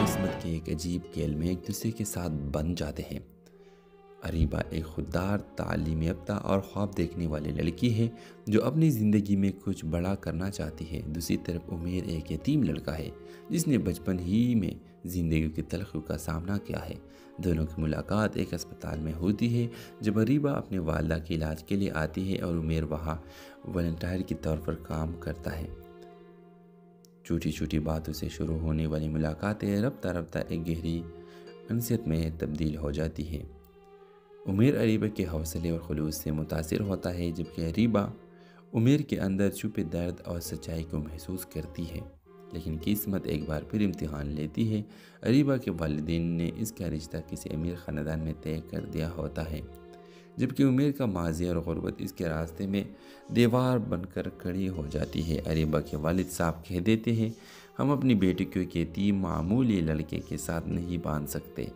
किस्मत के एक अजीब खेल में एक दूसरे के साथ बन जाते हैं। अरीबा एक खुददार, तालीम याफ्ता और ख्वाब देखने वाली लड़की है जो अपनी ज़िंदगी में कुछ बड़ा करना चाहती है। दूसरी तरफ उमेर एक यतीम लड़का है जिसने बचपन ही में ज़िंदगी की तलखियों का सामना किया है। दोनों की मुलाकात एक अस्पताल में होती है जब अरीबा अपने वालिदा के इलाज के लिए आती है और उमेर वहाँ वॉलंटियर के तौर पर काम करता है। छोटी छोटी बातों से शुरू होने वाली मुलाकातें रफ्ता रफ्ता एक गहरी अनसियत में तब्दील हो जाती है। उमेर अरीबा के हौसले और खुलूस से मुतासिर होता है, जबकि अरीबा उमेर के अंदर छुपे दर्द और सच्चाई को महसूस करती है। लेकिन किस्मत एक बार फिर इम्तिहान लेती है। अरीबा के वालिदैन ने इसका रिश्ता किसी अमीर ख़ानदान में तय कर दिया होता है, जबकि उमेर का माजी और गुर्बत इसके रास्ते में दीवार बनकर खड़ी हो जाती है। अरीबा के वालिद साहब कह देते हैं, हम अपनी बेटी को एक यतीम मामूली लड़के के साथ नहीं बांध सकते।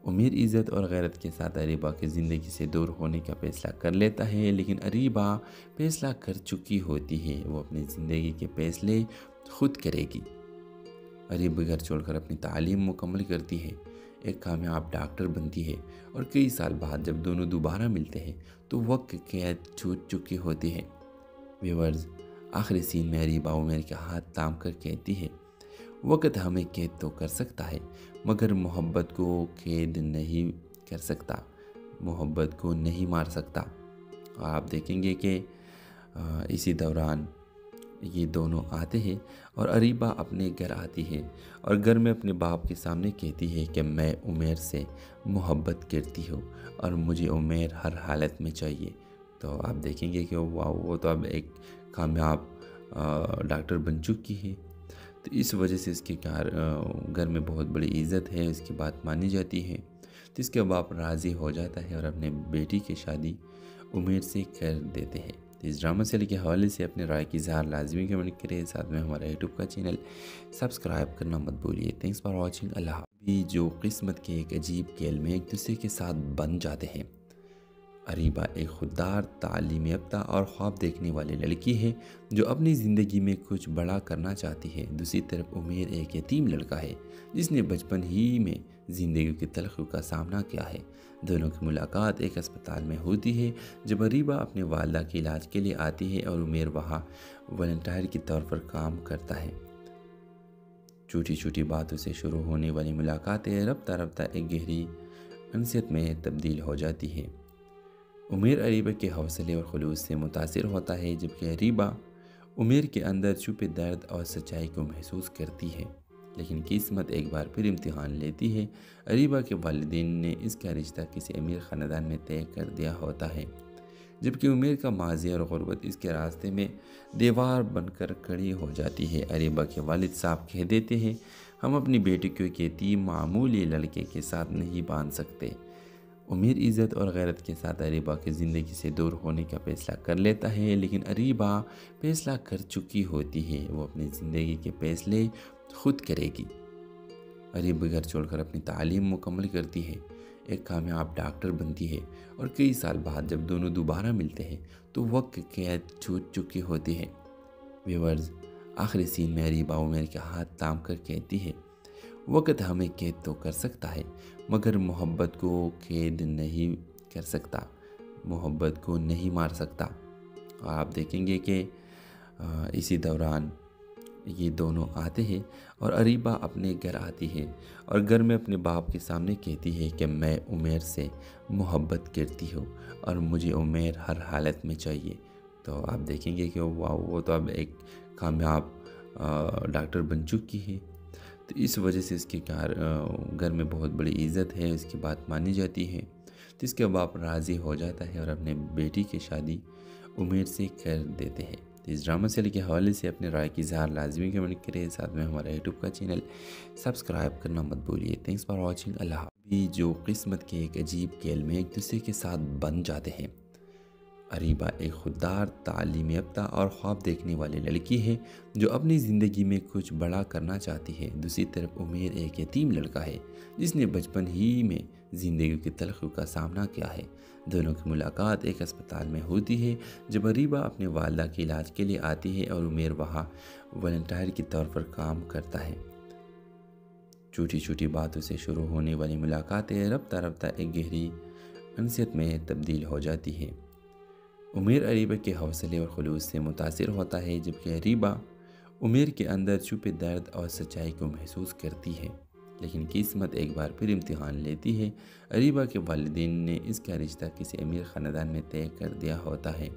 उमेर इज़्ज़त और गैरत के साथ अरीबा की ज़िंदगी से दूर होने का फैसला कर लेता है, लेकिन अरीबा फैसला कर चुकी होती है। वो अपनी ज़िंदगी के फैसले खुद करेगी। अरीबा घर छोड़कर अपनी तालीम मुकम्मल करती है, एक कामयाब डॉक्टर बनती है और कई साल बाद जब दोनों दोबारा मिलते हैं तो वक्त कैद छूट चुकी होती है। व्यूअर्स, आखिरी सीन में अरीबा उमेर के हाथ थाम कर कहती है, वक्त हमें कैद तो कर सकता है मगर मोहब्बत को कैद नहीं कर सकता, मोहब्बत को नहीं मार सकता। और आप देखेंगे कि इसी दौरान ये दोनों आते हैं और अरीबा अपने घर आती है और घर में अपने बाप के सामने कहती है कि मैं उमेर से मोहब्बत करती हूँ और मुझे उमेर हर हालत में चाहिए। तो आप देखेंगे कि वो तो अब एक कामयाब डॉक्टर बन चुकी है, तो इस वजह से इसके घर में बहुत बड़ी इज़्ज़त है, इसकी बात मानी जाती है। तो इसके बाप राज़ी हो जाता है और अपने बेटी की शादी उमेर से कर देते हैं। इस ड्रामा सीरियल के हवाले से अपने राय की इज़हार लाजमी कमेंट करें, साथ में हमारा यूट्यूब का चैनल सब्सक्राइब करना मत भूलिए। Thanks for watching. अल्लाह। भी जो किस्मत के एक अजीब खेल में एक दूसरे के साथ बन जाते हैं। अरीबा एक खुददार, तालीम याफ्ता और ख्वाब देखने वाली लड़की है जो अपनी ज़िंदगी में कुछ बड़ा करना चाहती है। दूसरी तरफ उमेर एक यतीम लड़का है जिसने बचपन ही में ज़िंदगी की तलखियों का सामना किया है। दोनों की मुलाकात एक अस्पताल में होती है जब अरीबा अपने वालदा के इलाज के लिए आती है और उमेर वहाँ वॉलंटियर के तौर पर काम करता है। छोटी छोटी बातों से शुरू होने वाली मुलाकातें रफ्ता रफ्ता एक गहरी अनसियत में तब्दील हो जाती है। उमेर अरीबा के हौसले और खुलूस से मुतासिर होता है जबकि अरीबा उमेर के अंदर छुपे दर्द और सच्चाई को महसूस करती है। लेकिन किस्मत एक बार फिर इम्तिहान लेती है। अरीबा के वालिदैन ने इसका रिश्ता किसी अमीर ख़ानदान में तय कर दिया होता है जबकि उमेर का माजी और गुर्बत इसके रास्ते में दीवार बनकर खड़ी हो जाती है। अरीबा के वालिद साहब कह देते हैं, हम अपनी बेटी को एक यतीम मामूली लड़के के साथ नहीं बांध सकते। उमेर इज़्ज़त और गैरत के साथ अरीबा की ज़िंदगी से दूर होने का फ़ैसला कर लेता है, लेकिन अरीबा फ़ैसला कर चुकी होती है। वो अपनी ज़िंदगी के फ़ैसले खुद करेगी। अरीबा घर छोड़कर अपनी तालीम मुकम्मल करती है, एक कामयाब डॉक्टर बनती है और कई साल बाद जब दोनों दोबारा मिलते हैं तो वक्त कैद छूट चुकी होती है। व्यूअर्स, आखिरी सीन में अरीबा उमेर के हाथ थाम कर कहती है, वक्त हमें कैद तो कर सकता है मगर मोहब्बत को कैद नहीं कर सकता, मोहब्बत को नहीं मार सकता। आप देखेंगे कि इसी दौरान ये दोनों आते हैं और अरीबा अपने घर आती है और घर में अपने बाप के सामने कहती है कि मैं उमेर से मोहब्बत करती हूँ और मुझे उमेर हर हालत में चाहिए। तो आप देखेंगे कि वो तो अब एक कामयाब डॉक्टर बन चुकी है। तो इस वजह से इसके घर में बहुत बड़ी इज़्ज़त है, इसकी बात मानी जाती है। तो इसके बाप राज़ी हो जाता है और अपने बेटी की शादी उमेर से कर देते हैं। तो इस ड्रामा सीरियल के हवाले से अपने राय की इज़हार लाजमी कमेंट करें, साथ में हमारा यूट्यूब का चैनल सब्सक्राइब करना मत भूलिए। Thanks for watching. अल्लाह। भी जो किस्मत के एक अजीब खेल में एक दूसरे के साथ बन जाते हैं। अरीबा एक खुददार, तालीम याफ्ता और ख्वाब देखने वाली लड़की है जो अपनी ज़िंदगी में कुछ बड़ा करना चाहती है। दूसरी तरफ उमेर एक यतीम लड़का है जिसने बचपन ही में ज़िंदगी की तलखियों का सामना किया है। दोनों की मुलाकात एक अस्पताल में होती है जब अरीबा अपने वालदा के इलाज के लिए आती है और उमेर वहाँ वॉलंटियर के तौर पर काम करता है। छोटी छोटी बातों से शुरू होने वाली मुलाकातें रफ्ता रफ्ता एक गहरी अनसियत में तब्दील हो जाती है। उमेर अरीबा के हौसले और खुलूस से मुतासिर होता है जबकि अरीबा उमेर के अंदर छुपे दर्द और सच्चाई को महसूस करती है। लेकिन किस्मत एक बार फिर इम्तिहान लेती है। अरीबा के वालिदैन ने इसका रिश्ता किसी अमीर ख़ानदान में तय कर दिया होता है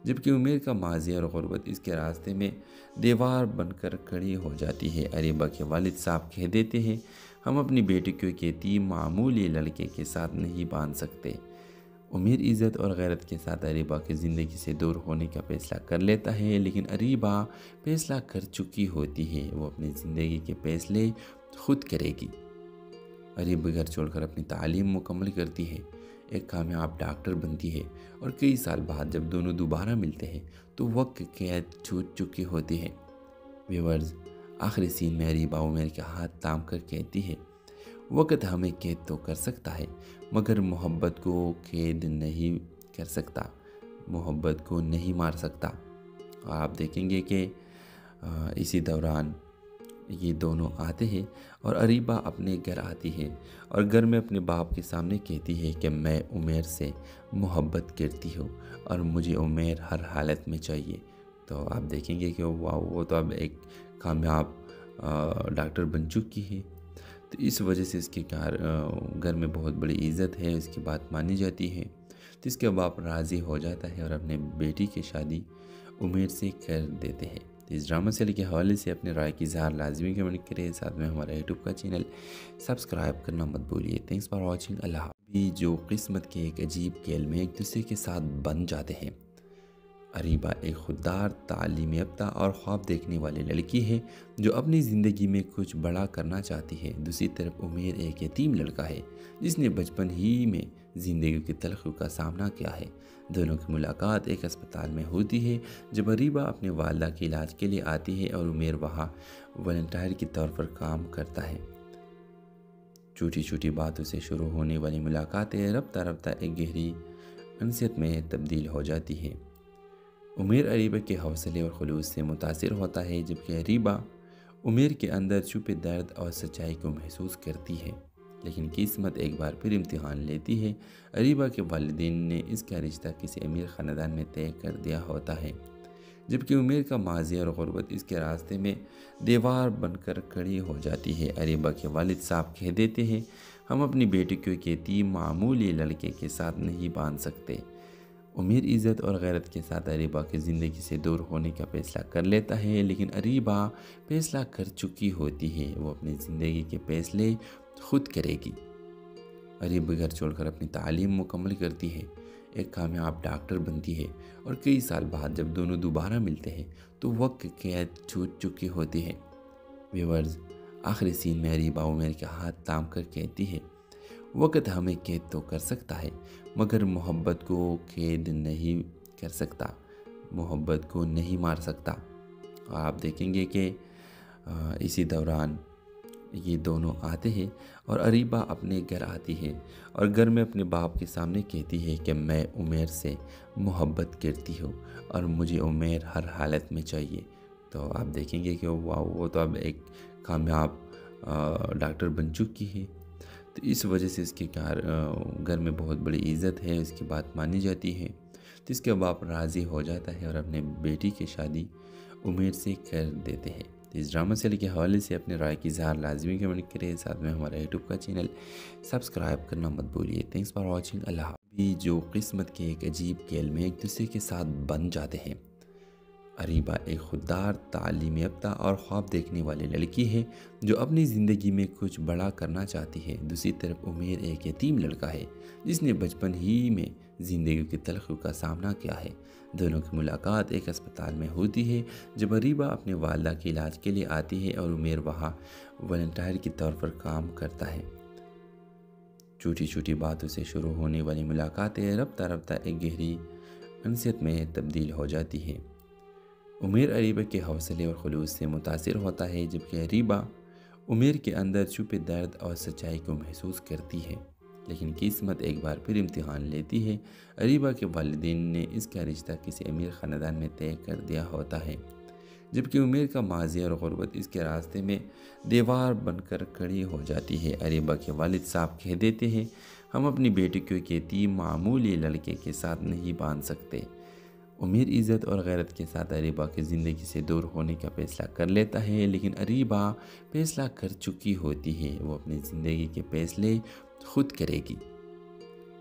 जबकि उमेर का माजी और गुर्बत इसके रास्ते में दीवार बनकर खड़ी हो जाती है। अरीबा के वालिद साहब कह देते हैं, हम अपनी बेटी को एक यतीम मामूली लड़के के साथ नहीं बांध सकते। उमेर इज़्ज़त और गैरत के साथ अरीबा की ज़िंदगी से दूर होने का फ़ैसला कर लेता है, लेकिन अरीबा फ़ैसला कर चुकी होती है। वो अपनी ज़िंदगी के फ़ैसले खुद करेगी। अरीबा घर छोड़कर अपनी तालीम मुकम्मल करती है, एक कामयाब डॉक्टर बनती है और कई साल बाद जब दोनों दोबारा मिलते हैं तो वक्त कैद छूट चुकी होती है। व्यूअर्स, आखिरी सीन में अरीबा उमेर के हाथ थाम कर कहती है, वक्त हमें कैद तो कर सकता है मगर मोहब्बत को कैद नहीं कर सकता, मोहब्बत को नहीं मार सकता। आप देखेंगे कि इसी दौरान ये दोनों आते हैं और अरीबा अपने घर आती है और घर में अपने बाप के सामने कहती है कि मैं उमेर से मोहब्बत करती हूँ और मुझे उमेर हर हालत में चाहिए। तो आप देखेंगे कि वो तो अब एक कामयाब डॉक्टर बन चुकी है। तो इस वजह से इसके घर में बहुत बड़ी इज़्ज़त है, इसकी बात मानी जाती है। तो इसके बाप राज़ी हो जाता है और अपने बेटी की शादी उमेर से कर देते हैं। तो इस ड्रामा सीरियल के हवाले से अपने राय की इज़हार लाजमी कमेंट करें, साथ में हमारा यूट्यूब का चैनल सब्सक्राइब करना मत भूलिए। Thanks for watching. अल्लाह। भी जो किस्मत के एक अजीब खेल में एक दूसरे के साथ बन जाते हैं। अरीबा एक खुददार, तालीम याफ्ता और ख्वाब देखने वाली लड़की है जो अपनी ज़िंदगी में कुछ बड़ा करना चाहती है। दूसरी तरफ उमेर एक यतीम लड़का है जिसने बचपन ही में ज़िंदगी की तलखियों का सामना किया है। दोनों की मुलाकात एक अस्पताल में होती है जब अरीबा अपने वालदा के इलाज के लिए आती है और उमेर वहाँ वॉलंटियर के तौर पर काम करता है। छोटी छोटी बातों से शुरू होने वाली मुलाकातें रफ्ता रफ्ता एक गहरी अनसियत में तब्दील हो जाती है। उमेर अरीबा के हौसले और खुलूस से मुतासिर होता है, जबकि अरीबा उमेर के अंदर छुपे दर्द और सच्चाई को महसूस करती है। लेकिन किस्मत एक बार फिर इम्तिहान लेती है। अरीबा के वालिदैन ने इसका रिश्ता किसी अमीर ख़ानदान में तय कर दिया होता है, जबकि उमेर का माजी और गुर्बत इसके रास्ते में दीवार बनकर खड़ी हो जाती है। अरीबा के वालिद साहब कह देते हैं, हम अपनी बेटी को एक यतीम मामूली लड़के के साथ नहीं बांध सकते। उमेर इज़्ज़त और गैरत के साथ अरीबा की ज़िंदगी से दूर होने का फ़ैसला कर लेता है, लेकिन अरीबा फ़ैसला कर चुकी होती है। वो अपनी ज़िंदगी के फ़ैसले खुद करेगी। अरीबा घर छोड़कर अपनी तालीम मुकम्मल करती है, एक कामयाब डॉक्टर बनती है और कई साल बाद जब दोनों दोबारा मिलते हैं तो वक्त कैद छूट चुकी होती है। व्यूअर्स, आखिरी सीन में अरीबा उमेर के हाथ थाम कर कहती है, वक्त हमें कैद तो कर सकता है मगर मोहब्बत को कैद नहीं कर सकता, मोहब्बत को नहीं मार सकता। आप देखेंगे कि इसी दौरान ये दोनों आते हैं और अरीबा अपने घर आती है और घर में अपने बाप के सामने कहती है कि मैं उमेर से मोहब्बत करती हूँ और मुझे उमेर हर हालत में चाहिए। तो आप देखेंगे कि वो तो अब एक कामयाब डॉक्टर बन चुकी है। तो इस वजह से इसके घर में बहुत बड़ी इज़्ज़त है, इसकी बात मानी जाती है। तो इसके बाप राज़ी हो जाता है और अपने बेटी की शादी उमेर से कर देते हैं। तो इस ड्रामा सीरियल के हवाले से अपने राय की इज़हार लाजमी कमेंट करें, साथ में हमारा यूट्यूब का चैनल सब्सक्राइब करना मत भूलिए। Thanks for watching. अल्लाह हाफ़िज़। जो किस्मत के एक अजीब खेल में एक दूसरे के साथ बन जाते हैं। अरीबा एक खुददार, तालीम याफ्ता और ख्वाब देखने वाली लड़की है जो अपनी ज़िंदगी में कुछ बड़ा करना चाहती है। दूसरी तरफ उमेर एक यतीम लड़का है जिसने बचपन ही में ज़िंदगी की तलखियों का सामना किया है। दोनों की मुलाकात एक अस्पताल में होती है जब अरीबा अपने वालिदा के इलाज के लिए आती है और उमेर वहाँ वॉलंटियर के तौर पर काम करता है। छोटी छोटी बातों से शुरू होने वाली मुलाकातें रफ्ता रफ्ता एक गहरी अनसियत में तब्दील हो जाती है। उमेर अरीबा के हौसले और खुलूस से मुतासिर होता है, जबकि अरीबा उमेर के अंदर छुपे दर्द और सच्चाई को महसूस करती है। लेकिन किस्मत एक बार फिर इम्तिहान लेती है। अरीबा के वालिदैन ने इसका रिश्ता किसी अमीर ख़ानदान में तय कर दिया होता है, जबकि उमेर का माजी और गुर्बत इसके रास्ते में दीवार बनकर खड़ी हो जाती है। अरीबा के वालिद साहब कह देते हैं, हम अपनी बेटी को एक यतीम मामूली लड़के के साथ नहीं बांध सकते। उमेर इज़्ज़त और गैरत के साथ अरीबा की ज़िंदगी से दूर होने का फ़ैसला कर लेता है, लेकिन अरीबा फ़ैसला कर चुकी होती है। वो अपनी ज़िंदगी के फ़ैसले खुद करेगी।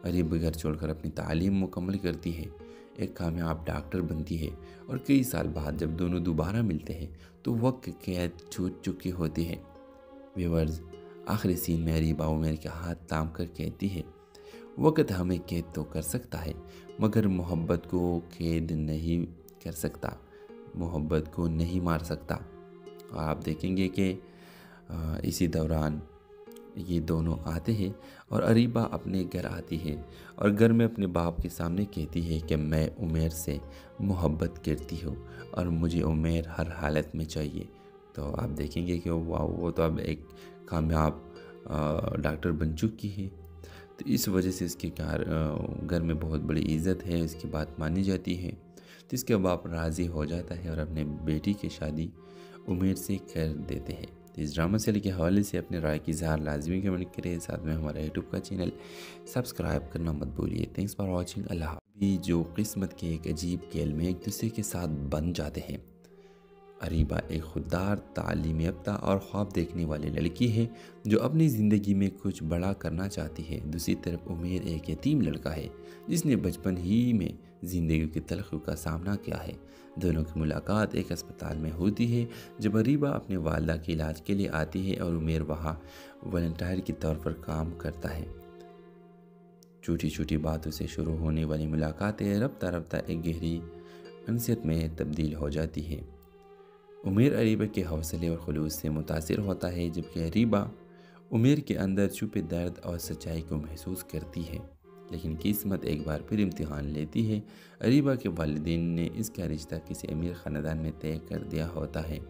अरीबा घर छोड़कर अपनी तालीम मुकम्मल करती है, एक कामयाब डॉक्टर बनती है और कई साल बाद जब दोनों दोबारा मिलते हैं तो वक्त कैद छूट चुकी होती है। व्यूअर्स, आखिरी सीन में अरीबा उमेर के हाथ थाम कर कहती है, वक्त हमें कैद तो कर सकता है मगर मोहब्बत को कैद नहीं कर सकता, मोहब्बत को नहीं मार सकता। आप देखेंगे कि इसी दौरान ये दोनों आते हैं और अरीबा अपने घर आती है और घर में अपने बाप के सामने कहती है कि मैं उमेर से मोहब्बत करती हूँ और मुझे उमेर हर हालत में चाहिए। तो आप देखेंगे कि वो तो अब एक कामयाब डॉक्टर बन चुकी है। तो इस वजह से इसके घर में बहुत बड़ी इज़्ज़त है, इसकी बात मानी जाती है। तो इसके बाप राज़ी हो जाता है और अपने बेटी की शादी उमेर से कर देते हैं। तो इस ड्रामा सीरियल के हवाले से अपने राय की इज़हार लाजमी कमेंट करें, साथ में हमारा यूट्यूब का चैनल सब्सक्राइब करना मत भूलिए। Thanks for watching. अल्लाह हाफ़िज़। जो किस्मत के एक अजीब खेल में एक दूसरे के साथ बन जाते हैं। अरीबा एक खुददार, तालीम याफ्ता और ख्वाब देखने वाली लड़की है जो अपनी ज़िंदगी में कुछ बड़ा करना चाहती है। दूसरी तरफ उमेर एक यतीम लड़का है जिसने बचपन ही में ज़िंदगी की तलखियों का सामना किया है। दोनों की मुलाकात एक अस्पताल में होती है जब अरीबा अपने वालिदा के इलाज के लिए आती है और उमेर वहाँ वॉलंटियर के तौर पर काम करता है। छोटी छोटी बातों से शुरू होने वाली मुलाकातें रफ्ता रफ्ता एक गहरी अनसियत में तब्दील हो जाती है। उमेर अरीबा के हौसले और खुलूस से मुतासिर होता है, जबकि अरीबा उमेर के अंदर छुपे दर्द और सच्चाई को महसूस करती है। लेकिन किस्मत एक बार फिर इम्तिहान लेती है। अरीबा के वालिदैन ने इसका रिश्ता किसी अमीर ख़ानदान में तय कर दिया होता है,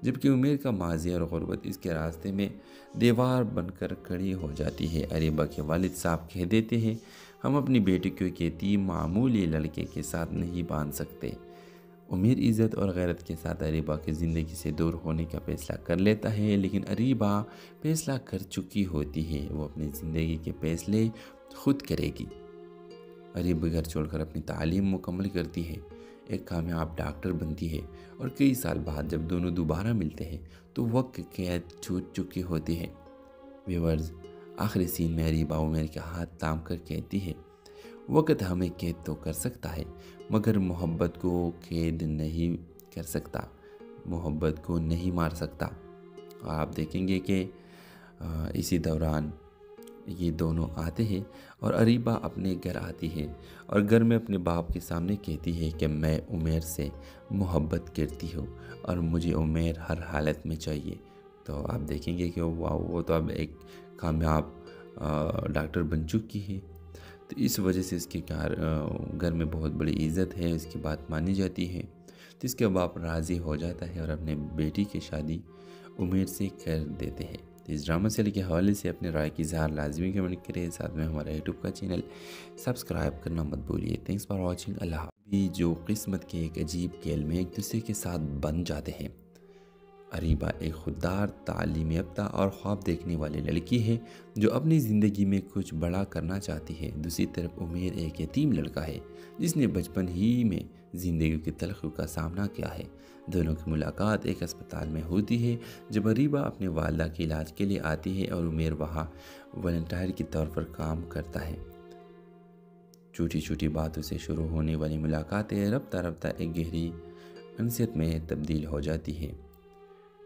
जबकि उमेर का माजी और गुर्बत इसके रास्ते में दीवार बनकर खड़ी हो जाती है। अरीबा के वालिद साहब कह देते हैं, हम अपनी बेटी को एक यतीम मामूली लड़के के साथ नहीं बांध सकते। उमेर इज़्ज़त और गैरत के साथ अरीबा की ज़िंदगी से दूर होने का फैसला कर लेता है, लेकिन अरीबा फैसला कर चुकी होती है। वो अपनी ज़िंदगी के फैसले खुद करेगी। अरीबा घर छोड़कर अपनी तालीम मुकम्मल करती है, एक कामयाब डॉक्टर बनती है और कई साल बाद जब दोनों दोबारा मिलते हैं तो वक्त कैद छूट चुकी होती है। व्यूअर्स, आखिरी सीन में अरीबा उमेर के हाथ थाम कर कहती है, वक्त हमें कैद तो कर सकता है मगर मोहब्बत को कैद नहीं कर सकता, मोहब्बत को नहीं मार सकता। और आप देखेंगे कि इसी दौरान ये दोनों आते हैं और अरीबा अपने घर आती है और घर में अपने बाप के सामने कहती है कि मैं उमेर से मोहब्बत करती हूँ और मुझे उमेर हर हालत में चाहिए। तो आप देखेंगे कि वो तो अब एक कामयाब डॉक्टर बन चुकी है, तो इस वजह से इसके घर में बहुत बड़ी इज़्ज़त है, इसकी बात मानी जाती है। तो इसके बाप राज़ी हो जाता है और अपने बेटी की शादी उमेर से कर देते हैं। तो इस ड्रामा सीरियल के हवाले से अपने राय की इज़हार लाजमी कमेंट करें, साथ में हमारा यूट्यूब का चैनल सब्सक्राइब करना मत भूलिए। Thanks for watching. अल्लाह। भी जो किस्मत के एक अजीब खेल में एक दूसरे के साथ बन जाते हैं। अरीबा एक खुददार, तालीम याफ्ता और ख्वाब देखने वाली लड़की है जो अपनी ज़िंदगी में कुछ बड़ा करना चाहती है। दूसरी तरफ उमेर एक यतीम लड़का है जिसने बचपन ही में ज़िंदगी की तलखियों का सामना किया है। दोनों की मुलाकात एक अस्पताल में होती है जब अरीबा अपने वालदा के इलाज के लिए आती है और उमेर वहाँ वॉलंटियर के तौर पर काम करता है। छोटी छोटी बातों से शुरू होने वाली मुलाकातें रफ्ता रफ्ता एक गहरी अनसियत में तब्दील हो जाती है।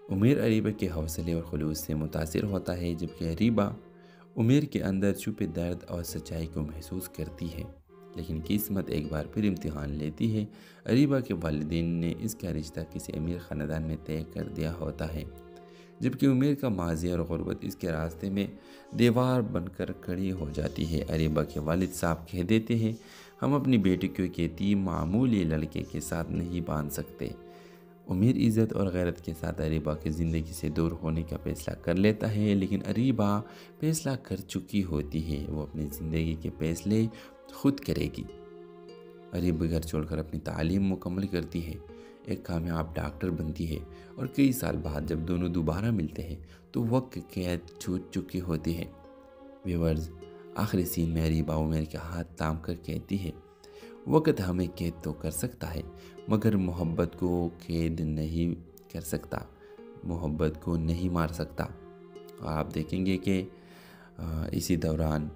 उमेर अरीबा के हौसले और खुलूस से मुतासिर होता है, जबकि अरीबा उमेर के अंदर छुपे दर्द और सच्चाई को महसूस करती है। लेकिन किस्मत एक बार फिर इम्तिहान लेती है। अरीबा के वालिदैन ने इसका रिश्ता किसी अमीर ख़ानदान में तय कर दिया होता है, जबकि उमेर का माजी और गुर्बत इसके रास्ते में दीवार बनकर खड़ी हो जाती है। अरीबा के वालिद साहब कह देते हैं, हम अपनी बेटी को एक यतीम मामूली लड़के के साथ नहीं बांध सकते। उमेर इज़्ज़त और गैरत के साथ अरीबा की ज़िंदगी से दूर होने का फैसला कर लेता है, लेकिन अरीबा फैसला कर चुकी होती है। वो अपनी ज़िंदगी के फैसले खुद करेगी। अरीबा घर छोड़कर अपनी तालीम मुकम्मल करती है, एक कामयाब डॉक्टर बनती है और कई साल बाद जब दोनों दोबारा मिलते हैं तो वक्त कैद छूट चुकी होती है। व्यूअर्स, आखिरी सीन में अरीबा उमेर के हाथ थाम कर कहती है, वक्त हमें कैद तो कर सकता है मगर मोहब्बत को कैद नहीं कर सकता, मोहब्बत को नहीं मार सकता। और आप देखेंगे कि इसी दौरान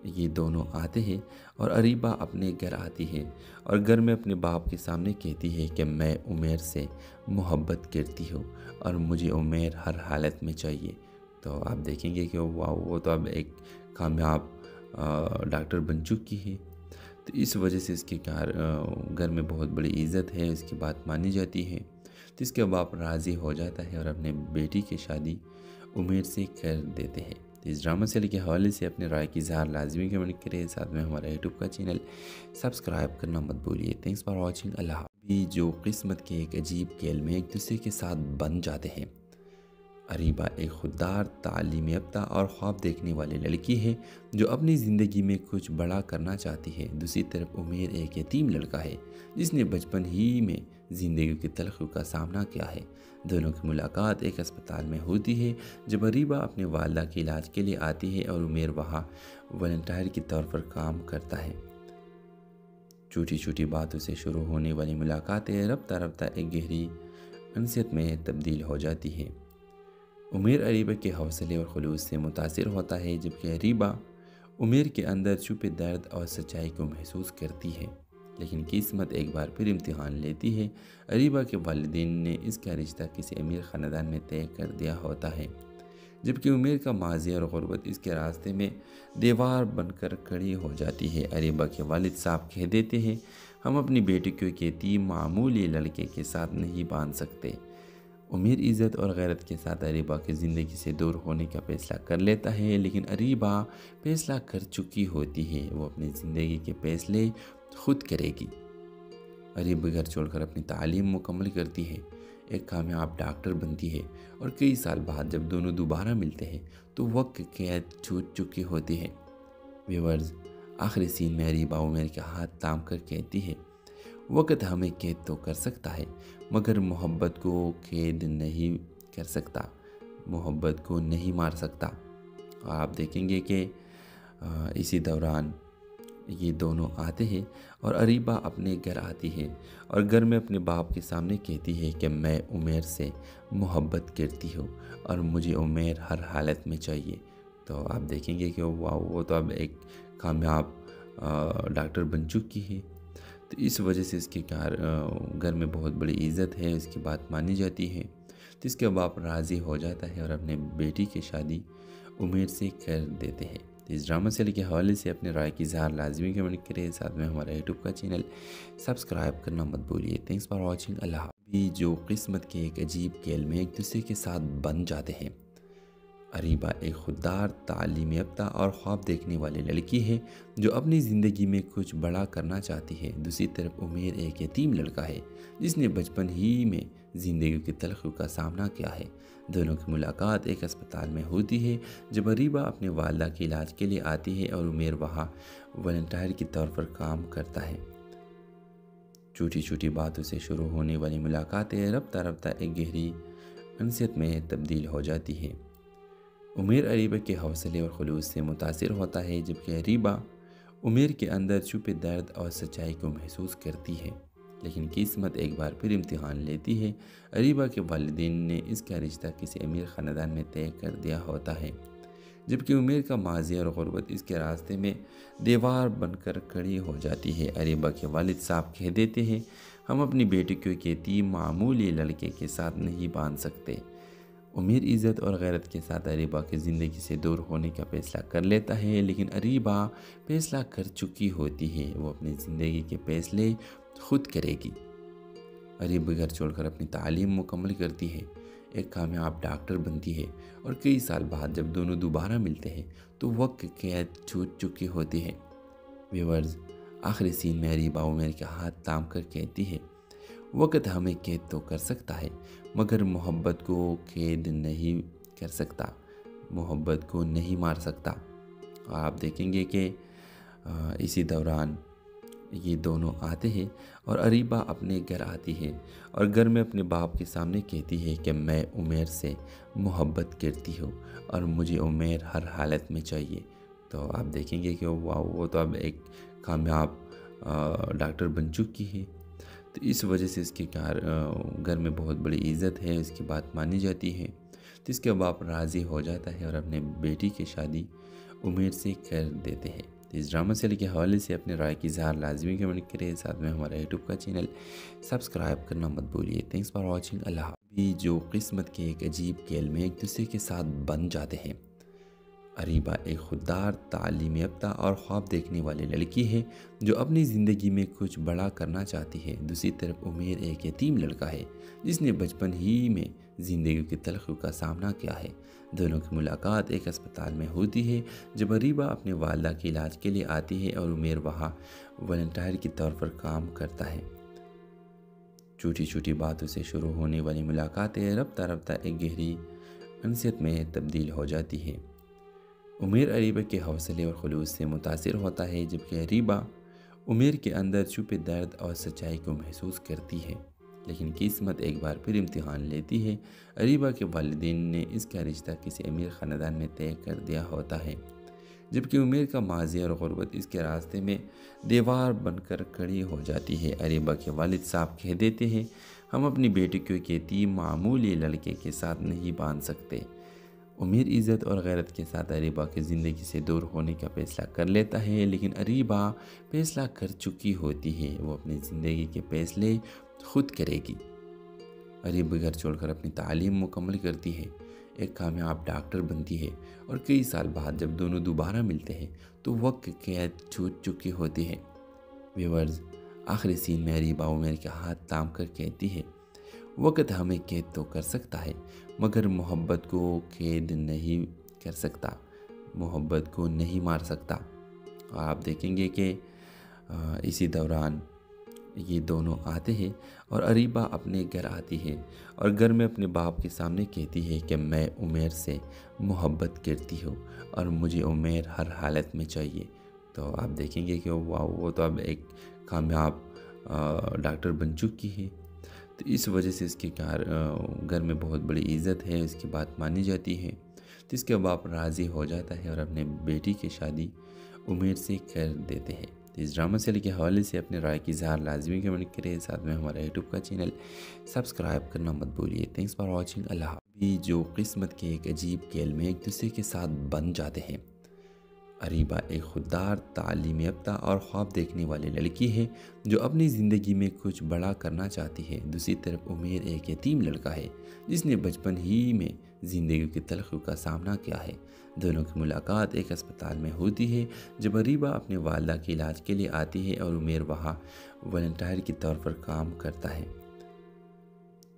ये दोनों आते हैं और अरीबा अपने घर आती है और घर में अपने बाप के सामने कहती है कि मैं उमेर से मोहब्बत करती हूँ और मुझे उमेर हर हालत में चाहिए। तो आप देखेंगे कि वो तो अब एक कामयाब डॉक्टर बन चुकी है, तो इस वजह से इसके घर में बहुत बड़ी इज़्ज़त है, इसकी बात मानी जाती है। तो इसके बाप राज़ी हो जाता है और अपने बेटी की शादी उमेर से कर देते हैं। तो इस ड्रामा सीरियल के हवाले से अपने राय की इज़हार लाजमी कमेंट करें, साथ में हमारा यूट्यूब का चैनल सब्सक्राइब करना मत भूलिए। Thanks for watching. अल्लाह। भी जो किस्मत के एक अजीब खेल में एक दूसरे के साथ बन जाते हैं। अरीबा एक खुददार, तालीम याफ्ता और ख्वाब देखने वाली लड़की है जो अपनी ज़िंदगी में कुछ बड़ा करना चाहती है। दूसरी तरफ उमेर एक यतीम लड़का है जिसने बचपन ही में ज़िंदगी की तलखियों का सामना किया है। दोनों की मुलाकात एक अस्पताल में होती है जब अरीबा अपने वालदा के इलाज के लिए आती है और उमेर वहाँ वॉलंटियर के तौर पर काम करता है। छोटी छोटी बातों से शुरू होने वाली मुलाकातें रफ्ता रफ्ता एक गहरी अनसियत में तब्दील हो जाती है। उमेर अरीबा के हौसले और खुलूस से मुतासिर होता है, जबकि अरीबा उमेर के अंदर छुपे दर्द और सच्चाई को महसूस करती है। लेकिन किस्मत एक बार फिर इम्तिहान लेती है। अरीबा के वालिदैन ने इसका रिश्ता किसी अमीर ख़ानदान में तय कर दिया होता है, जबकि उमेर का माजी और गुर्बत इसके रास्ते में दीवार बनकर खड़ी हो जाती है। अरीबा के वालिद साहब कह देते हैं, हम अपनी बेटी को एक यतीम मामूली लड़के के साथ नहीं बांध सकते। उमेर इज़्ज़त और गैरत के साथ अरीबा की ज़िंदगी से दूर होने का फैसला कर लेता है, लेकिन अरीबा फैसला कर चुकी होती है। वो अपनी ज़िंदगी के फैसले खुद करेगी। अरीबा घर छोड़कर अपनी तालीम मुकम्मल करती है, एक कामयाब डॉक्टर बनती है और कई साल बाद जब दोनों दोबारा मिलते हैं तो वक्त कैद छूट चुकी होती है। व्यूअर्स, आखिरी सीन में अरीबा उमेर के हाथ थाम कर कहती है, वक़्त हमें कैद तो कर सकता है मगर मोहब्बत को कैद नहीं कर सकता, मोहब्बत को नहीं मार सकता। और आप देखेंगे कि इसी दौरान ये दोनों आते हैं और अरीबा अपने घर आती है और घर में अपने बाप के सामने कहती है कि मैं उमेर से मोहब्बत करती हूँ और मुझे उमेर हर हालत में चाहिए। तो आप देखेंगे कि वो तो अब एक कामयाब डॉक्टर बन चुकी है, तो इस वजह से इसके घर में बहुत बड़ी इज़्ज़त है, इसकी बात मानी जाती है। तो इसके बाप राज़ी हो जाता है और अपने बेटी की शादी उमेर से कर देते हैं। तो इस ड्रामा सीरियल के हवाले से अपने राय की इज़हार लाजमी कमेंट करें, साथ में हमारा यूट्यूब का चैनल सब्सक्राइब करना मत भूलिए। Thanks for watching. अल्लाह। भी जो किस्मत के एक अजीब खेल में एक दूसरे के साथ बन जाते हैं। अरीबा एक खुददार, तालीम याफ्ता और ख्वाब देखने वाली लड़की है जो अपनी ज़िंदगी में कुछ बड़ा करना चाहती है। दूसरी तरफ उमेर एक यतीम लड़का है जिसने बचपन ही में ज़िंदगी की तलखियों का सामना किया है। दोनों की मुलाकात एक अस्पताल में होती है जब अरीबा अपने वालदा के इलाज के लिए आती है और उमेर वहाँ वॉलंटियर के तौर पर काम करता है। छोटी छोटी बातों से शुरू होने वाली मुलाकातें रफ्ता रफ्ता एक गहरी अनसियत में तब्दील हो जाती है। उमेर अरीबा के हौसले और खुलूस से मुतासिर होता है, जबकि अरीबा उमेर के अंदर छुपे दर्द और सच्चाई को महसूस करती है। लेकिन किस्मत एक बार फिर इम्तिहान लेती है। अरीबा के वालिदैन ने इसका रिश्ता किसी अमीर ख़ानदान में तय कर दिया होता है, जबकि उमेर का माजी और गुर्बत इसके रास्ते में दीवार बनकर खड़ी हो जाती है। अरीबा के वालिद साहब कह देते हैं, हम अपनी बेटी को एक यतीम मामूली लड़के के साथ नहीं बांध सकते। उमेर इज़्ज़त और गैरत के साथ अरीबा की ज़िंदगी से दूर होने का फ़ैसला कर लेता है, लेकिन अरीबा फ़ैसला कर चुकी होती है। वो अपनी ज़िंदगी के फ़ैसले खुद करेगी। अरीबा घर छोड़कर अपनी तालीम मुकम्मल करती है, एक कामयाब डॉक्टर बनती है और कई साल बाद जब दोनों दोबारा मिलते हैं तो वक्त कैद छूट चुकी होती है। व्यूअर्स, आखिरी सीन में अरीबा उमेर के हाथ थाम कर कहती है, वक्त हमें कैद तो कर सकता है मगर मोहब्बत को कैद नहीं कर सकता, मोहब्बत को नहीं मार सकता। और आप देखेंगे कि इसी दौरान ये दोनों आते हैं और अरीबा अपने घर आती है और घर में अपने बाप के सामने कहती है कि मैं उमेर से मोहब्बत करती हूँ और मुझे उमेर हर हालत में चाहिए। तो आप देखेंगे कि वो तो अब एक कामयाब डॉक्टर बन चुकी है, तो इस वजह से इसके घर में बहुत बड़ी इज़्ज़त है, इसकी बात मानी जाती है। तो इसके बाप राज़ी हो जाता है और अपने बेटी की शादी उमेर से कर देते हैं। तो इस ड्रामा सीरियल के हवाले से अपने राय की इज़हार लाजमी कमेंट करें, साथ में हमारा यूट्यूब का चैनल सब्सक्राइब करना मत भूलिए। Thanks for watching. अल्लाह। भी जो किस्मत के एक अजीब खेल में एक दूसरे के साथ बन जाते हैं। अरीबा एक खुददार, तालीम याफ्ता और ख्वाब देखने वाली लड़की है जो अपनी ज़िंदगी में कुछ बड़ा करना चाहती है। दूसरी तरफ उमेर एक यतीम लड़का है जिसने बचपन ही में ज़िंदगी की तलखियों का सामना किया है। दोनों की मुलाकात एक अस्पताल में होती है जब अरीबा अपने वालदा के इलाज के लिए आती है और उमेर वहाँ वॉलंटियर के तौर पर काम करता है। छोटी छोटी बातों से शुरू होने वाली मुलाकातें रफ्ता रफ्ता एक गहरी अनसियत में तब्दील हो जाती है। उमेर अरीबा के हौसले और खुलूस से मुतासिर होता है, जबकि अरीबा उमेर के अंदर छुपे दर्द और सच्चाई को महसूस करती है। लेकिन किस्मत एक बार फिर इम्तिहान लेती है। अरीबा के वालिदैन ने इसका रिश्ता किसी अमीर ख़ानदान में तय कर दिया होता है, जबकि उमेर का माजी और गुर्बत इसके रास्ते में दीवार बनकर खड़ी हो जाती है। अरीबा के वालिद साहब कह देते हैं, हम अपनी बेटी को एक यतीम मामूली लड़के के साथ नहीं बांध सकते। उमेर इज़्ज़त और गैरत के साथ अरीबा की ज़िंदगी से दूर होने का फ़ैसला कर लेता है, लेकिन अरीबा फ़ैसला कर चुकी होती है। वो अपनी ज़िंदगी के फ़ैसले खुद करेगी। अरीबा घर छोड़कर अपनी तालीम मुकम्मल करती है, एक कामयाब डॉक्टर बनती है और कई साल बाद जब दोनों दोबारा मिलते हैं तो वक्त कैद छूट चुकी होती है। व्यूअर्स, आखिरी सीन में अरीबा उमेर के हाथ थाम कर कहती है, वक्त हमें कैद तो कर सकता है मगर मोहब्बत को कैद नहीं कर सकता, मोहब्बत को नहीं मार सकता। और आप देखेंगे कि इसी दौरान ये दोनों आते हैं और अरीबा अपने घर आती है और घर में अपने बाप के सामने कहती है कि मैं उमेर से मोहब्बत करती हूँ और मुझे उमेर हर हालत में चाहिए। तो आप देखेंगे कि वो तो अब एक कामयाब डॉक्टर बन चुकी है। तो इस वजह से इसके घर में बहुत बड़ी इज़्ज़त है, इसकी बात मानी जाती है। तो इसके बाप राज़ी हो जाता है और अपने बेटी की शादी उमेर से कर देते हैं। तो इस ड्रामा सीरियल के हवाले से अपने राय की इज़हार लाजमी कमेंट करें, साथ में हमारा यूट्यूब का चैनल सब्सक्राइब करना मत भूलिए। Thanks for watching. अल्लाह। भी जो किस्मत के एक अजीब खेल में एक दूसरे के साथ बन जाते हैं। अरीबा एक खुददार, तालीम याफ्ता और ख्वाब देखने वाली लड़की है जो अपनी ज़िंदगी में कुछ बड़ा करना चाहती है। दूसरी तरफ उमेर एक यतीम लड़का है जिसने बचपन ही में ज़िंदगी की तलखियों का सामना किया है। दोनों की मुलाकात एक अस्पताल में होती है जब अरीबा अपने वालदा के इलाज के लिए आती है और उमेर वहाँ वॉलंटियर के तौर पर काम करता है।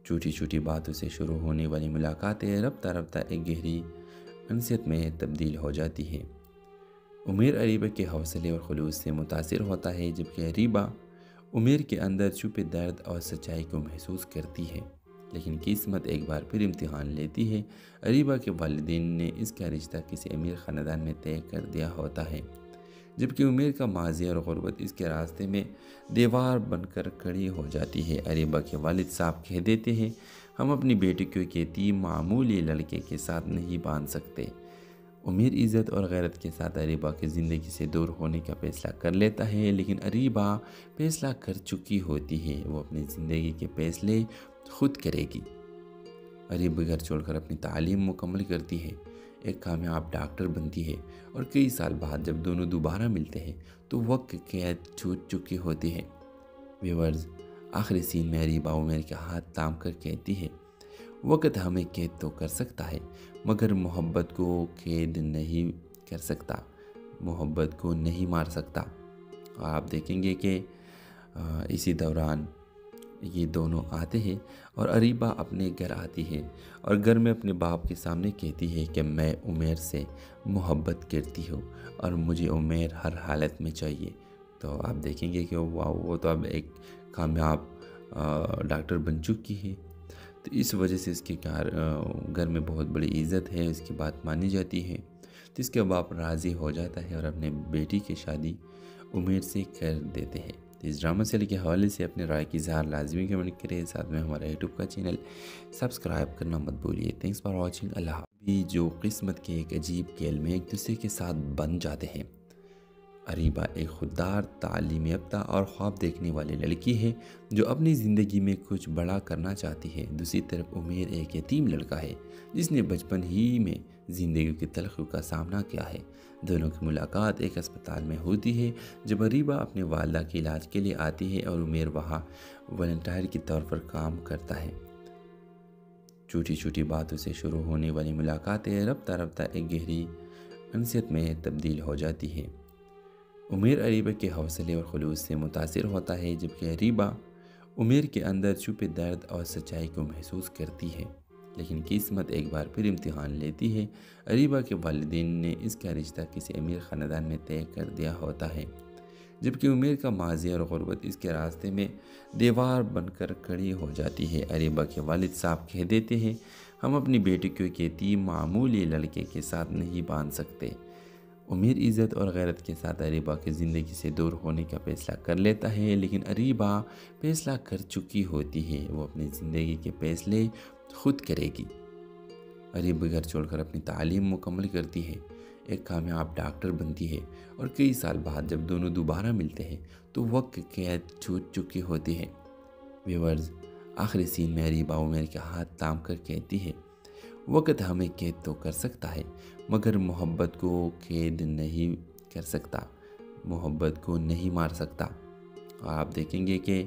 छोटी छोटी बातों से शुरू होने वाली मुलाकातें रफ्ता रफ्ता एक गहरी अनसियत में तब्दील हो जाती है। उमेर अरीबा के हौसले और खुलूस से मुतासिर होता है, जबकि अरीबा उमेर के अंदर छुपे दर्द और सच्चाई को महसूस करती है। लेकिन किस्मत एक बार फिर इम्तिहान लेती है। अरीबा के वालिदैन ने इसका रिश्ता किसी अमीर ख़ानदान में तय कर दिया होता है, जबकि उमेर का माजी और गुर्बत इसके रास्ते में दीवार बनकर खड़ी हो जाती है। अरीबा के वालिद साहब कह देते हैं, हम अपनी बेटी को एक यतीम मामूली लड़के के साथ नहीं बांध सकते। उमेर इज़्ज़त और गैरत के साथ अरीबा की ज़िंदगी से दूर होने का फैसला कर लेता है, लेकिन अरीबा फैसला कर चुकी होती है। वो अपनी ज़िंदगी के फैसले खुद करेगी। अरीबा घर छोड़कर अपनी तालीम मुकम्मल करती है, एक कामयाब डॉक्टर बनती है और कई साल बाद जब दोनों दोबारा मिलते हैं तो वक्त कैद छूट चुकी होती है। व्यूअर्स, आखिरी सीन में अरीबा उमेर के हाथ थाम कर कहती है, वक्त हमें कैद तो कर सकता है मगर मोहब्बत को कैद नहीं कर सकता, मोहब्बत को नहीं मार सकता। और आप देखेंगे कि इसी दौरान ये दोनों आते हैं और अरीबा अपने घर आती है और घर में अपने बाप के सामने कहती है कि मैं उमेर से मोहब्बत करती हूँ और मुझे उमेर हर हालत में चाहिए। तो आप देखेंगे कि वो तो अब एक कामयाब डॉक्टर बन चुकी है। तो इस वजह से इसके घर में बहुत बड़ी इज़्ज़त है, इसकी बात मानी जाती है। तो इसके बाप राज़ी हो जाता है और अपने बेटी की शादी उमेर से कर देते हैं। तो इस ड्रामा सीरियल के हवाले से अपने राय की इज़हार लाजमी कमेंट करें, साथ में हमारा यूट्यूब का चैनल सब्सक्राइब करना मत भूलिए। Thanks for watching. अल्लाह। भी जो किस्मत के एक अजीब खेल में एक दूसरे के साथ बन जाते हैं। अरीबा एक खुददार, तालीम याफ्ता और ख्वाब देखने वाली लड़की है जो अपनी ज़िंदगी में कुछ बड़ा करना चाहती है। दूसरी तरफ उमेर एक यतीम लड़का है जिसने बचपन ही में ज़िंदगी की तलखियों का सामना किया है। दोनों की मुलाकात एक अस्पताल में होती है जब अरीबा अपने वालदा के इलाज के लिए आती है और उमेर वहाँ वॉलंटियर के तौर पर काम करता है। छोटी छोटी बातों से शुरू होने वाली मुलाकातें रफ्ता रफ्ता एक गहरी अनसियत में तब्दील हो जाती है। उमेर अरीबा के हौसले और खुलूस से मुतासिर होता है, जबकि अरीबा उमेर के अंदर छुपे दर्द और सच्चाई को महसूस करती है। लेकिन किस्मत एक बार फिर इम्तिहान लेती है। अरीबा के वालिदैन ने इसका रिश्ता किसी अमीर ख़ानदान में तय कर दिया होता है, जबकि उमेर का माजी और गुर्बत इसके रास्ते में दीवार बनकर खड़ी हो जाती है। अरीबा के वालिद साहब कह देते हैं, हम अपनी बेटी को एक यतीम मामूली लड़के के साथ नहीं बांध सकते। उमेर इज़्ज़त और गैरत के साथ अरीबा की ज़िंदगी से दूर होने का फैसला कर लेता है, लेकिन अरीबा फैसला कर चुकी होती है। वो अपनी ज़िंदगी के फैसले खुद करेगी। अरीबा घर छोड़कर अपनी तालीम मुकम्मल करती है, एक कामयाब डॉक्टर बनती है और कई साल बाद जब दोनों दोबारा मिलते हैं तो वक्त कैद छूट चुकी होती है। व्यूअर्स, आखिरी सीन में अरीबा उमेर के हाथ थाम कर कहती है, वक्त हमें कैद तो कर सकता है मगर मोहब्बत को कैद नहीं कर सकता, मोहब्बत को नहीं मार सकता। और आप देखेंगे कि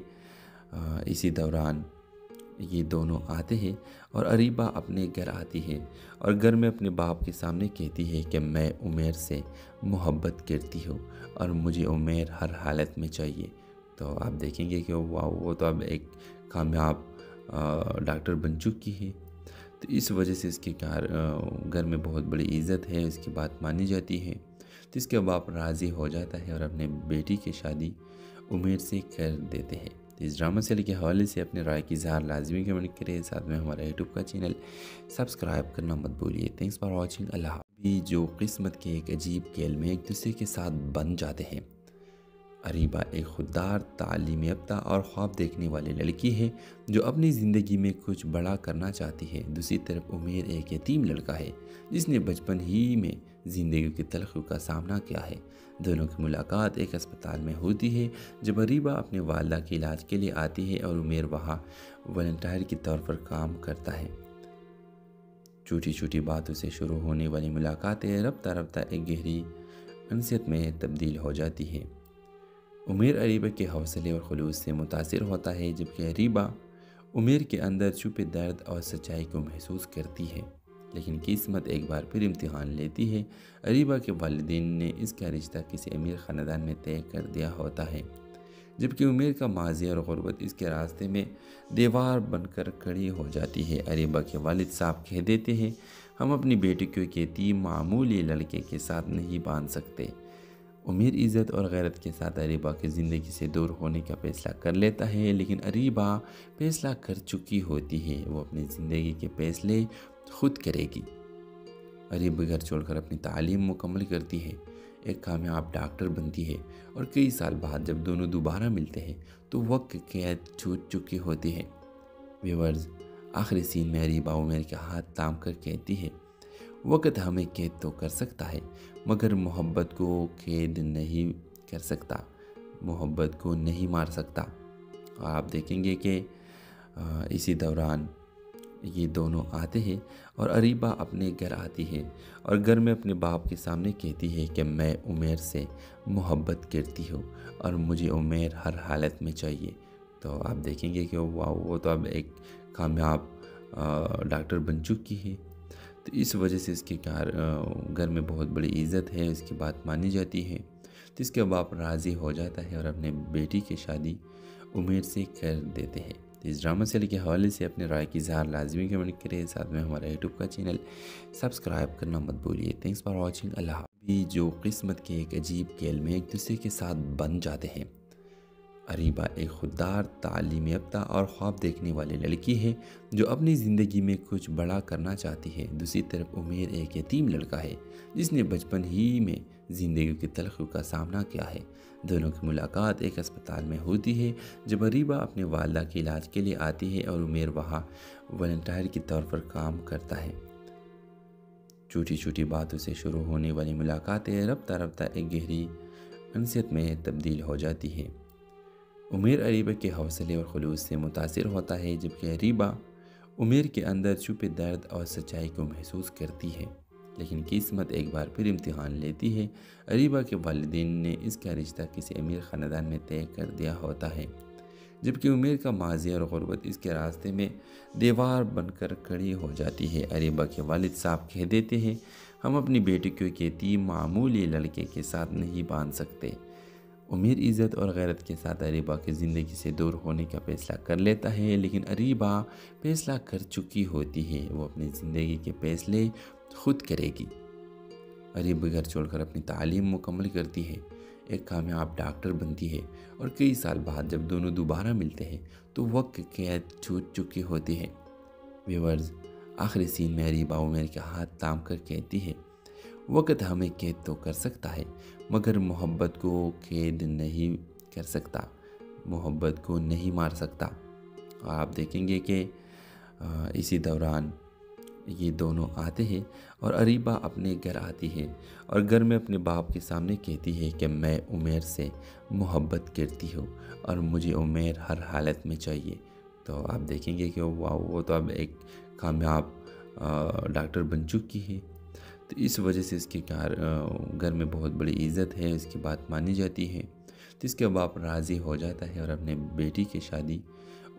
इसी दौरान ये दोनों आते हैं और अरीबा अपने घर आती है और घर में अपने बाप के सामने कहती है कि मैं उमेर से मोहब्बत करती हूँ और मुझे उमेर हर हालत में चाहिए। तो आप देखेंगे कि वो तो अब एक कामयाब डॉक्टर बन चुकी है। तो इस वजह से इसके घर में बहुत बड़ी इज़्ज़त है, इसकी बात मानी जाती है। तो इसके बाप राज़ी हो जाता है और अपने बेटी की शादी उमेर से कर देते हैं। तो इस ड्रामा सीरियल के हवाले से अपने राय की इज़हार लाजमी कमेंट करें, साथ में हमारा यूट्यूब का चैनल सब्सक्राइब करना मत भूलिए। Thanks for watching. अल्लाह। भी जो किस्मत के एक अजीब खेल में एक दूसरे के साथ बन जाते हैं। अरीबा एक खुददार, तालीम याफ्ता और ख्वाब देखने वाली लड़की है जो अपनी ज़िंदगी में कुछ बड़ा करना चाहती है। दूसरी तरफ उमेर एक यतीम लड़का है जिसने बचपन ही में ज़िंदगी की तलखियों का सामना किया है। दोनों की मुलाकात एक अस्पताल में होती है जब अरीबा अपने वालदा के इलाज के लिए आती है और उमेर वहाँ वॉलंटियर के तौर पर काम करता है। छोटी छोटी बातों से शुरू होने वाली मुलाकातें रफ्ता रफ्ता एक गहरी अनसियत में तब्दील हो जाती है। उमेर अरीबा के हौसले और खुलूस से मुतासिर होता है जबकि अरीबा उमेर के अंदर छुपे दर्द और सच्चाई को महसूस करती है। लेकिन किस्मत एक बार फिर इम्तिहान लेती है। अरीबा के वालिदैन ने इसका रिश्ता किसी अमीर ख़ानदान में तय कर दिया होता है जबकि उमेर का माजी और गुर्बत इसके रास्ते में दीवार बनकर खड़ी हो जाती है। अरीबा के वालिद साहब कह देते हैं, हम अपनी बेटी को एक यतीम मामूली लड़के के साथ नहीं बांध सकते। उमेर इज़्ज़त और गैरत के साथ अरीबा की ज़िंदगी से दूर होने का फैसला कर लेता है, लेकिन अरीबा फैसला कर चुकी होती है। वो अपनी ज़िंदगी के फैसले खुद करेगी। अरीबा घर छोड़कर अपनी तालीम मुकम्मल करती है, एक कामयाब डॉक्टर बनती है और कई साल बाद जब दोनों दोबारा मिलते हैं तो वक्त कैद छूट चुकी होती है। व्यूअर्स, आखिरी सीन में अरीबा उमेर के हाथ थाम कर कहती है, वक्त हमें कैद तो कर सकता है मगर मोहब्बत को कैद नहीं कर सकता, मोहब्बत को नहीं मार सकता। और आप देखेंगे कि इसी दौरान ये दोनों आते हैं और अरीबा अपने घर आती है और घर में अपने बाप के सामने कहती है कि मैं उमेर से मोहब्बत करती हूँ और मुझे उमेर हर हालत में चाहिए। तो आप देखेंगे कि वो तो अब एक कामयाब डॉक्टर बन चुकी है। तो इस वजह से इसके घर में बहुत बड़ी इज़्ज़त है, इसकी बात मानी जाती है। तो इसके बाप राज़ी हो जाता है और अपने बेटी की शादी उमेर से कर देते हैं। तो इस ड्रामा सीरियल के हवाले से अपने राय की इज़हार लाजमी कमेंट करें। साथ में हमारा यूट्यूब का चैनल सब्सक्राइब करना मत भूलिए। Thanks for watching. अल्लाह। भी जो किस्मत के एक अजीब खेल में एक दूसरे के साथ बन जाते हैं। अरीबा एक खुददार, तालीम याफ्ता और ख्वाब देखने वाली लड़की है जो अपनी ज़िंदगी में कुछ बड़ा करना चाहती है। दूसरी तरफ उमेर एक यतीम लड़का है जिसने बचपन ही में ज़िंदगी की तलखियों का सामना किया है। दोनों की मुलाकात एक अस्पताल में होती है जब अरीबा अपने वालदा के इलाज के लिए आती है और उमेर वहाँ वॉलंटियर के तौर पर काम करता है। छोटी छोटी बातों से शुरू होने वाली मुलाकातें रफ्ता रफ्ता एक गहरी अनसियत में तब्दील हो जाती है। उमेर अरीबा के हौसले और खुलूस से मुतासिर होता है जबकि अरीबा उमेर के अंदर छुपे दर्द और सच्चाई को महसूस करती है। लेकिन किस्मत एक बार फिर इम्तिहान लेती है। अरीबा के वालिदैन ने इसका रिश्ता किसी अमीर ख़ानदान में तय कर दिया होता है जबकि उमेर का माजी और गुर्बत इसके रास्ते में दीवार बनकर खड़ी हो जाती है। अरीबा के वालिद साहब कह देते हैं, हम अपनी बेटी को एक यतीम मामूली लड़के के साथ नहीं बांध सकते। उमेर इज़्ज़त और गैरत के साथ अरीबा की ज़िंदगी से दूर होने का फैसला कर लेता है, लेकिन अरीबा फैसला कर चुकी होती है। वो अपनी ज़िंदगी के फैसले खुद करेगी। अरीबा घर छोड़कर अपनी तालीम मुकम्मल करती है, एक कामयाब डॉक्टर बनती है और कई साल बाद जब दोनों दोबारा मिलते हैं तो वक्त कैद छूट चुकी होती है। व्यूअर्स, आखिरी सीन में अरीबा उमेर के हाथ थाम कर कहती है, वक्त हमें कैद तो कर सकता है मगर मोहब्बत को कैद नहीं कर सकता, मोहब्बत को नहीं मार सकता। और आप देखेंगे कि इसी दौरान ये दोनों आते हैं और अरीबा अपने घर आती है और घर में अपने बाप के सामने कहती है कि मैं उमेर से मोहब्बत करती हूँ और मुझे उमेर हर हालत में चाहिए। तो आप देखेंगे कि वो तो अब एक कामयाब डॉक्टर बन चुकी है। तो इस वजह से इसके घर में बहुत बड़ी इज़्ज़त है, इसकी बात मानी जाती है। तो इसके बाप राज़ी हो जाता है और अपने बेटी की शादी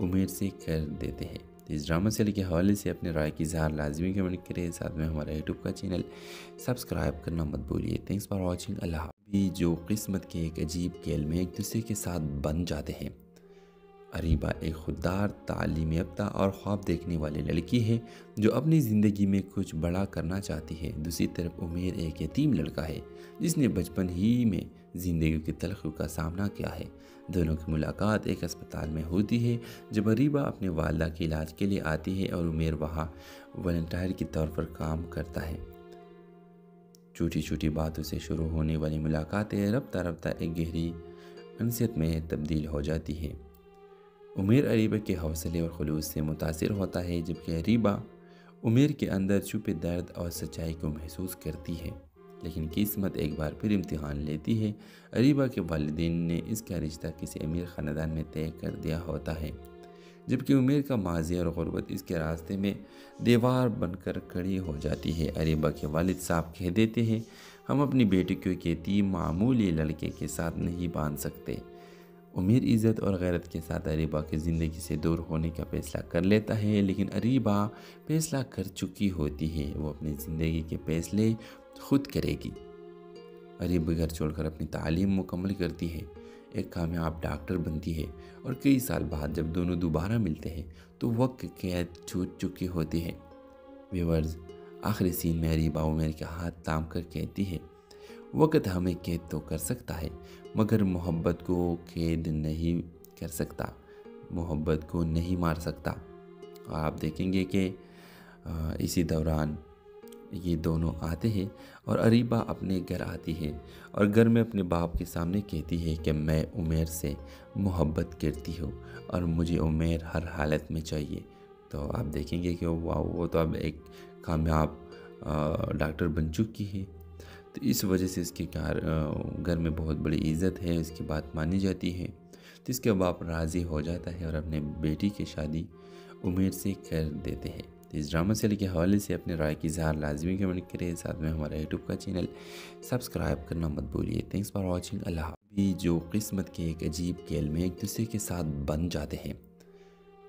उमेर से कर देते हैं। तो इस ड्रामा सीरियल के हवाले से अपने राय की इज़हार लाजमी कमेंट करें। साथ में हमारा यूट्यूब का चैनल सब्सक्राइब करना मत भूलिए। Thanks for watching. अल्लाह। भी जो किस्मत के एक अजीब खेल में एक दूसरे के साथ बन जाते हैं। अरीबा एक खुददार, तालीम याफ्ता और ख्वाब देखने वाली लड़की है जो अपनी ज़िंदगी में कुछ बड़ा करना चाहती है। दूसरी तरफ उमेर एक यतीम लड़का है जिसने बचपन ही में ज़िंदगी की तलखियों का सामना किया है। दोनों की मुलाकात एक अस्पताल में होती है जब अरीबा अपने वालदा के इलाज के लिए आती है और उमेर वहाँ वॉलंटियर के तौर पर काम करता है। छोटी छोटी बातों से शुरू होने वाली मुलाकातें रफ्ता रफ्ता एक गहरी अनसियत में तब्दील हो जाती है। उमैर अरीबा के हौसले और खुलूस से मुतासिर होता है, जबकि अरीबा उमैर के अंदर छुपे दर्द और सच्चाई को महसूस करती है। लेकिन किस्मत एक बार फिर इम्तिहान लेती है। अरीबा के वालिदैन ने इसका रिश्ता किसी अमीर ख़ानदान में तय कर दिया होता है, जबकि उमैर का माजी और गुर्बत इसके रास्ते में दीवार बनकर खड़ी हो जाती है। अरीबा के वालिद साहब कह देते हैं, हम अपनी बेटी को एक यतीम मामूली लड़के के साथ नहीं बांध सकते। उमैर इज़्ज़त और गैरत के साथ अरीबा की ज़िंदगी से दूर होने का फ़ैसला कर लेता है, लेकिन अरीबा फ़ैसला कर चुकी होती है। वो अपनी ज़िंदगी के फ़ैसले खुद करेगी। अरीबा घर छोड़कर अपनी तालीम मुकम्मल करती है, एक कामयाब डॉक्टर बनती है और कई साल बाद जब दोनों दोबारा मिलते हैं तो वक्त कैद छूट चुकी होती है। व्यूअर्स, आखिरी सीन में अरीबा उमैर के हाथ थाम कर कहती है, वक्त हमें कैद तो कर सकता है मगर मोहब्बत को कैद नहीं कर सकता, मोहब्बत को नहीं मार सकता। आप देखेंगे कि इसी दौरान ये दोनों आते हैं और अरीबा अपने घर आती है और घर में अपने बाप के सामने कहती है कि मैं उमैर से मोहब्बत करती हूँ और मुझे उमैर हर हालत में चाहिए। तो आप देखेंगे कि वो तो अब एक कामयाब डॉक्टर बन चुकी है, तो इस वजह से इसके घर में बहुत बड़ी इज़्ज़त है, इसकी बात मानी जाती है। तो इसके बाप राज़ी हो जाता है और अपने बेटी की शादी उमैर से कर देते हैं। तो इस ड्रामा सीरियल के हवाले से अपने राय की इज़हार लाजमी कमेंट करें, साथ में हमारा यूट्यूब का चैनल सब्सक्राइब करना मत भूलिए। Thanks for watching. अल्लाह। भी जो किस्मत के एक अजीब खेल में एक दूसरे के साथ बन जाते हैं।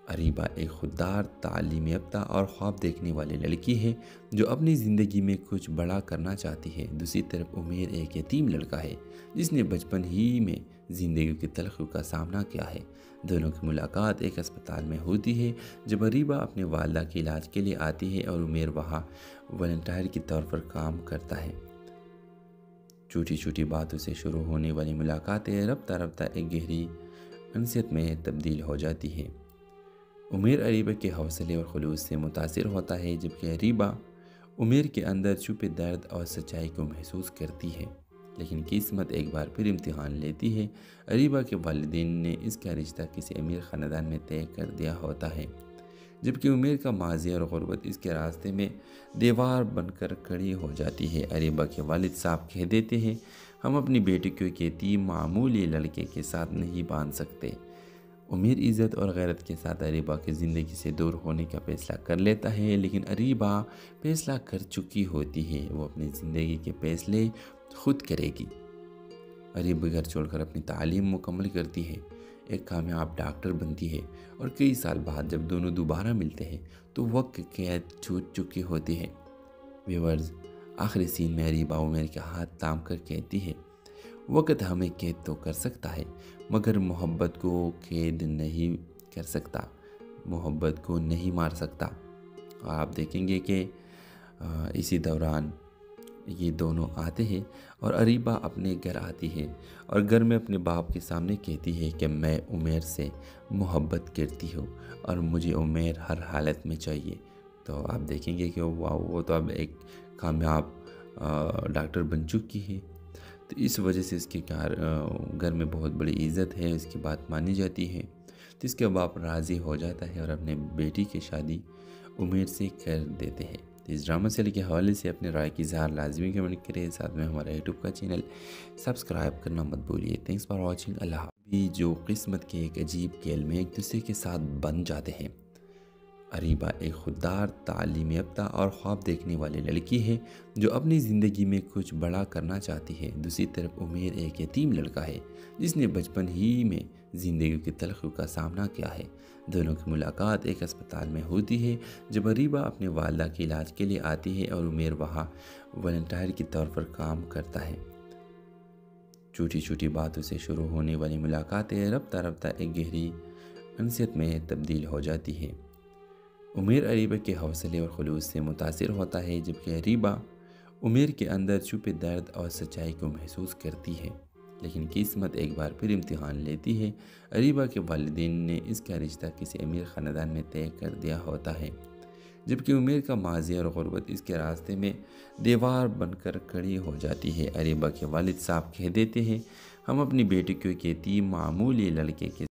अरीबा एक खुददार, तालीम याफ्ता और ख्वाब देखने वाली लड़की है जो अपनी ज़िंदगी में कुछ बड़ा करना चाहती है। दूसरी तरफ उमैर एक यतीम लड़का है जिसने बचपन ही में ज़िंदगी की तलखियों का सामना किया है। दोनों की मुलाकात एक अस्पताल में होती है जब अरीबा अपने वालिदा के इलाज के लिए आती है और उमैर वहाँ वॉलंटियर के तौर पर काम करता है। छोटी छोटी बातों से शुरू होने वाली मुलाकातें रफ्ता रफ्ता एक गहरी अनसियत में तब्दील हो जाती है। उमैर अरीबा के हौसले और खुलूस से मुतासिर होता है, जबकि अरीबा उमैर के अंदर छुपे दर्द और सच्चाई को महसूस करती है। लेकिन किस्मत एक बार फिर इम्तिहान लेती है। अरीबा के वालिदैन ने इसका रिश्ता किसी अमीर ख़ानदान में तय कर दिया होता है, जबकि उमैर का माजी और गुर्बत इसके रास्ते में दीवार बनकर खड़ी हो जाती है। अरीबा के वालिद साहब कह देते हैं, हम अपनी बेटी को एक यतीम मामूली लड़के के साथ नहीं बांध सकते। उमैर इज़्ज़त और गैरत के साथ अरीबा की ज़िंदगी से दूर होने का फ़ैसला कर लेता है, लेकिन अरीबा फ़ैसला कर चुकी होती है। वो अपनी ज़िंदगी के फ़ैसले खुद करेगी। अरीबा घर छोड़कर अपनी तालीम मुकम्मल करती है, एक कामयाब डॉक्टर बनती है और कई साल बाद जब दोनों दोबारा मिलते हैं तो वक्त कैद छूट चुकी होती है। व्यूअर्स, आखिरी सीन में अरीबा उमैर के हाथ थाम कर कहती है, वक्त हमें कैद तो कर सकता है मगर मोहब्बत को कैद नहीं कर सकता, मोहब्बत को नहीं मार सकता। आप देखेंगे कि इसी दौरान ये दोनों आते हैं और अरीबा अपने घर आती है और घर में अपने बाप के सामने कहती है कि मैं उमैर से मोहब्बत करती हूँ और मुझे उमैर हर हालत में चाहिए। तो आप देखेंगे कि वो तो अब एक कामयाब डॉक्टर बन चुकी है, तो इस वजह से इसके घर में बहुत बड़ी इज़्ज़त है, इसकी बात मानी जाती है। तो इसके बाप राज़ी हो जाता है और अपने बेटी की शादी उमैर से कर देते हैं। तो इस ड्रामा सीरियल के हवाले से अपने राय की इज़हार लाजमी कमेंट करें, साथ में हमारा यूट्यूब का चैनल सब्सक्राइब करना मत भूलिए। Thanks for watching. अल्लाह। भी जो किस्मत के एक अजीब खेल में एक दूसरे के साथ बन जाते हैं। अरीबा एक खुददार, तालीम याफ्ता और ख्वाब देखने वाली लड़की है जो अपनी ज़िंदगी में कुछ बड़ा करना चाहती है। दूसरी तरफ उमैर एक यतीम लड़का है जिसने बचपन ही में ज़िंदगी की तलखियों का सामना किया है। दोनों की मुलाकात एक अस्पताल में होती है जब अरीबा अपने वालिदा के इलाज के लिए आती है और उमैर वहाँ वॉलंटियर के तौर पर काम करता है। छोटी छोटी बातों से शुरू होने वाली मुलाकातें रफ्ता रफ्ता एक गहरी अनसियत में तब्दील हो जाती है। उमैर अरीबा के हौसले और खुलूस से मुतासिर होता है, जबकि अरीबा उमैर के अंदर छुपे दर्द और सच्चाई को महसूस करती है। लेकिन किस्मत एक बार फिर इम्तिहान लेती है। अरीबा के वालिदैन ने इसका रिश्ता किसी अमीर ख़ानदान में तय कर दिया होता है, जबकि उमेर का माजी और गुर्बत इसके रास्ते में दीवार बनकर खड़ी हो जाती है। अरीबा के वालिद साहब कह देते हैं, हम अपनी बेटी को एक यतीम मामूली लड़के के